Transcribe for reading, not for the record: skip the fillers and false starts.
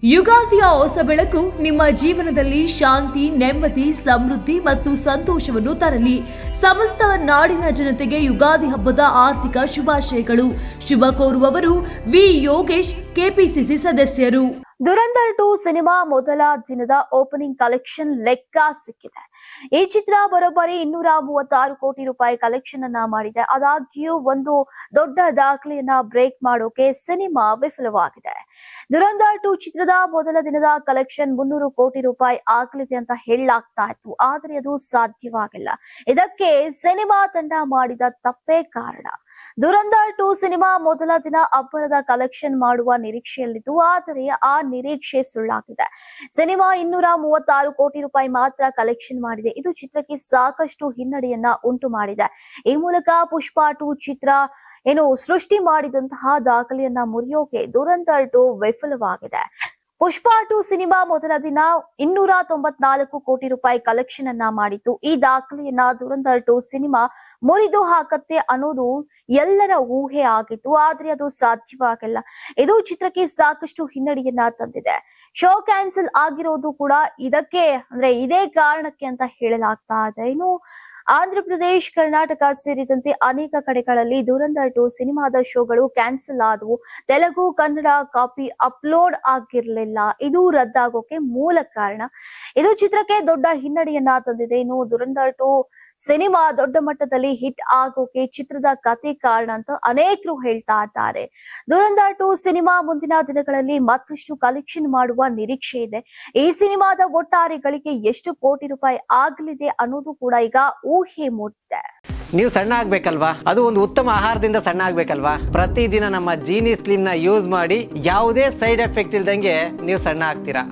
ಯುಗಾದಿಯ ಹೊಸ ಬೆಳಕು ನಿಮ್ಮ ಜೀವನದಲ್ಲಿ ಶಾಂತಿ, ನೆಮ್ಮದಿ, ಸಮೃದ್ಧಿ ಮತ್ತು ಸಂತೋಷವನ್ನು ತರಲಿ. ಸಮಸ್ತ ನಾಡಿನ ಜನತೆಗೆ ಯುಗಾದಿ ಹಬ್ಬದ ಆರ್ಥಿಕ ಶುಭಾಶಯಗಳು. ಶುಭ ಕೋರುವವರು ವಿ ಯೋಗೇಶ್, ಕೆಪಿಸಿಸಿ ಸದಸ್ಯರು. ದುರಂಧರ್ 2 ಸಿನಿಮಾ ಮೊದಲ ದಿನದ ಓಪನಿಂಗ್ ಕಲೆಕ್ಷನ್ ಲೆಕ್ಕ ಸಿಕ್ಕಿದೆ. ಈ ಚಿತ್ರ ಬರೋಬ್ಬರಿ 236 ಕೋಟಿ ರೂಪಾಯಿ ಕಲೆಕ್ಷನ್ ಅನ್ನ ಮಾಡಿದೆ. ಆದಾಗ್ಯೂ ಒಂದು ದೊಡ್ಡ ದಾಖಲೆಯನ್ನ ಬ್ರೇಕ್ ಮಾಡೋಕೆ ಸಿನಿಮಾ ವಿಫಲವಾಗಿದೆ. ದುರಂಧರ್ 2 ಚಿತ್ರದ ಮೊದಲ ದಿನದ ಕಲೆಕ್ಷನ್ 300 ಕೋಟಿ ರೂಪಾಯಿ ಆಗಲಿದೆ ಅಂತ ಹೇಳಲಾಗ್ತಾ ಇತ್ತು. ಆದರೆ ಅದು ಸಾಧ್ಯವಾಗಿಲ್ಲ. ಇದಕ್ಕೆ ಸಿನಿಮಾ ತಂಡ ಮಾಡಿದ ತಪ್ಪೇ ಕಾರಣ. ದುರಂಧರ್ 2 ಸಿನಿಮಾ ಮೊದಲ ದಿನ ಅಬ್ಬರದ ಕಲೆಕ್ಷನ್ ಮಾಡುವ ನಿರೀಕ್ಷೆಯಲ್ಲಿತ್ತು. ಆದರೆ ಆ ನಿರೀಕ್ಷೆ ಸುಳ್ಳಾಗಿದೆ. ಸಿನಿಮಾ 236 ಕೋಟಿ ರೂಪಾಯಿ ಮಾತ್ರ ಕಲೆಕ್ಷನ್ ಮಾಡಿದೆ. ಇದು ಚಿತ್ರಕ್ಕೆ ಸಾಕಷ್ಟು ಹಿನ್ನಡೆಯನ್ನ ಉಂಟು ಮಾಡಿದೆ. ಈ ಮೂಲಕ ಪುಷ್ಪ 2 ಚಿತ್ರ ಸೃಷ್ಟಿ ಮಾಡಿದಂತಹ ದಾಖಲೆಯನ್ನ ಮುರಿಯೋಕೆ ದುರಂಧರ್ 2 ವಿಫಲವಾಗಿದೆ. ಪುಷ್ಪ 2 ಸಿನಿಮಾ ಮೊದಲ ದಿನ 294 ಕೋಟಿ ರೂಪಾಯಿ ಕಲೆಕ್ಷನ್ ಅನ್ನ ಮಾಡಿತ್ತು. ಈ ದಾಖಲೆಯನ್ನ ದುರಂಧರ್ 2 ಸಿನಿಮಾ ಮುರಿದು ಹಾಕತ್ತೆ ಅನ್ನೋದು ಎಲ್ಲರ ಊಹೆ ಆಗಿತ್ತು. ಆದ್ರೆ ಅದು ಸಾಧ್ಯವಾಗಿಲ್ಲ. ಇದು ಚಿತ್ರಕ್ಕೆ ಸಾಕಷ್ಟು ಹಿನ್ನಡೆಯನ್ನ ತಂದಿದೆ. ಶೋ ಕ್ಯಾನ್ಸಲ್ ಆಗಿರೋದು ಕೂಡ ಇದೇ ಕಾರಣಕ್ಕೆ ಅಂತ ಹೇಳಲಾಗ್ತಾ ಇದೆ. ಇನ್ನು ಆಂಧ್ರ ಪ್ರದೇಶ್, ಕರ್ನಾಟಕ ಸೇರಿದಂತೆ ಅನೇಕ ಕಡೆಗಳಲ್ಲಿ ದುರಂಧರ್ 2 ಸಿನಿಮಾದ ಶೋಗಳು ಕ್ಯಾನ್ಸಲ್ ಆದವು. ತೆಲುಗು, ಕನ್ನಡ ಕಾಪಿ ಅಪ್ಲೋಡ್ ಆಗಿರ್ಲಿಲ್ಲ. ಇದು ರದ್ದಾಗೋಕೆ ಮೂಲ ಕಾರಣ. ಇದು ಚಿತ್ರಕ್ಕೆ ದೊಡ್ಡ ಹಿನ್ನಡೆಯನ್ನ ತಂದಿದೆ. ಇನ್ನು ದುರಂಧರ್ 2 ಸಿನಿಮಾ ದೊಡ್ಡ ಮಟ್ಟದಲ್ಲಿ ಹಿಟ್ ಆಗೋಕೆ ಚಿತ್ರದ ಕಥೆ ಕಾರಣ ಅಂತ ಅನೇಕರು ಹೇಳ್ತಾ ಇದ್ದಾರೆ. ದುರಂಧರ್ 2 ಸಿನಿಮಾ ಮುಂದಿನ ದಿನಗಳಲ್ಲಿ ಮತ್ತಷ್ಟು ಕಲೆಕ್ಷನ್ ಮಾಡುವ ನಿರೀಕ್ಷೆ ಇದೆ. ಈ ಸಿನಿಮಾದ ಒಟ್ಟಾರೆ ಗಳಿಕೆ ಎಷ್ಟು ಕೋಟಿ ರೂಪಾಯಿ ಆಗಲಿದೆ ಅನ್ನೋದು ಕೂಡ ಈಗ ಊಹೆ ಮೂಡಿದೆ. ನೀವು ಸಣ್ಣ ಆಗ್ಬೇಕಲ್ವಾ? ಅದು ಒಂದು ಉತ್ತಮ ಆಹಾರದಿಂದ ಸಣ್ಣ ಆಗ್ಬೇಕಲ್ವಾ? ಪ್ರತಿದಿನ ನಮ್ಮ ಜೀನಿ ಸ್ಲಿಮ್ ನ ಯೂಸ್ ಮಾಡಿ ಯಾವುದೇ ಸೈಡ್ ಎಫೆಕ್ಟ್ ಇಲ್ದಂಗೆ ನೀವು ಸಣ್ಣ ಆಗ್ತೀರಾ.